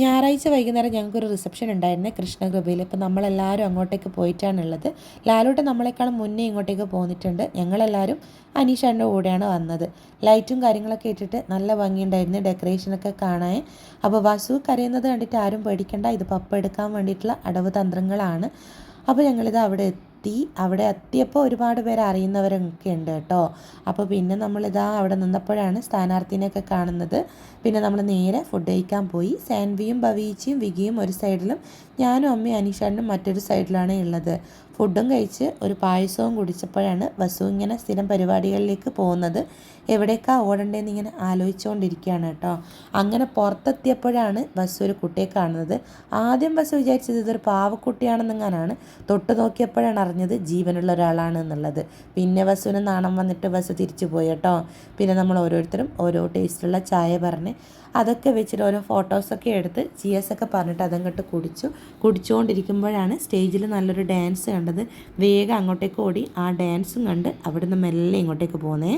ഞായറാഴ്ച വൈകുന്നേരം ഞങ്ങൾക്കൊരു റിസപ്ഷൻ ഉണ്ടായിരുന്നേ കൃഷ്ണകൃപയിൽ. അപ്പോൾ നമ്മളെല്ലാവരും അങ്ങോട്ടേക്ക് പോയിട്ടാണുള്ളത്. ലാലോട്ട് നമ്മളെക്കാളും മുന്നേ ഇങ്ങോട്ടേക്ക് പോന്നിട്ടുണ്ട്. ഞങ്ങളെല്ലാവരും അനീഷേട്ടൻ്റെ കൂടെയാണ് വന്നത്. ലൈറ്റും കാര്യങ്ങളൊക്കെ ഇട്ടിട്ട് നല്ല ഭംഗിയുണ്ടായിരുന്നു ഡെക്കറേഷനൊക്കെ കാണാൻ. അപ്പോൾ വസു കരയുന്നത് കണ്ടിട്ട് ആരും പേടിക്കണ്ട, ഇത് പപ്പ എടുക്കാൻ വേണ്ടിയിട്ടുള്ള അടവ് തന്ത്രങ്ങളാണ്. അപ്പോൾ ഞങ്ങളിത് അവിടെ അവിടെ എത്തിയപ്പോൾ ഒരുപാട് പേര് അറിയുന്നവരൊക്കെ ഉണ്ട് കേട്ടോ. അപ്പോൾ പിന്നെ നമ്മളിതാ അവിടെ നിന്നപ്പോഴാണ് സ്ഥാനാർത്ഥിനെയൊക്കെ കാണുന്നത്. പിന്നെ നമ്മൾ നേരെ ഫുഡ് കഴിക്കാൻ പോയി. സാൻവിയും ഭവീച്ചിയും വികിയും ഒരു സൈഡിലും ഞാനും അമ്മയും അനീഷാനും മറ്റൊരു സൈഡിലാണ് ഉള്ളത്. ഫുഡും കഴിച്ച് ഒരു പായസവും കുടിച്ചപ്പോഴാണ് വസു ഇങ്ങനെ സ്ഥിരം പരിപാടികളിലേക്ക് പോകുന്നത്. എവിടേക്കാണ് ഓടേണ്ടതെന്ന് ഇങ്ങനെ ആലോചിച്ചുകൊണ്ടിരിക്കുകയാണ് കേട്ടോ. അങ്ങനെ പുറത്തെത്തിയപ്പോഴാണ് വസു ഒരു കുട്ടിയെ കാണുന്നത്. ആദ്യം വസു വിചാരിച്ചത് ഇതൊരു പാവക്കുട്ടിയാണെന്നെങ്ങാനാണ്. തൊട്ട് നോക്കിയപ്പോഴാണ് അറിഞ്ഞത് ജീവനുള്ള ഒരാളാണ് എന്നുള്ളത്. പിന്നെ വസുവിന് നാണം വന്നിട്ട് വസു തിരിച്ചു പോയി കേട്ടോ. പിന്നെ നമ്മൾ ഓരോരുത്തരും ഓരോ ടേസ്റ്റുള്ള ചായ പറഞ്ഞ് അതൊക്കെ വെച്ചിട്ട് ഓരോ ഫോട്ടോസൊക്കെ എടുത്ത് ചിയേഴ്സൊക്കെ പറഞ്ഞിട്ട് അതങ്ങോട്ട് കുടിച്ചുകൊണ്ടിരിക്കുമ്പോഴാണ് സ്റ്റേജിൽ നല്ലൊരു ഡാൻസ് കണ്ടത്. വേഗം അങ്ങോട്ടേക്ക് ഓടി ആ ഡാൻസും കണ്ട് അവിടുന്ന് മെല്ലെ ഇങ്ങോട്ടേക്ക് പോന്നേ.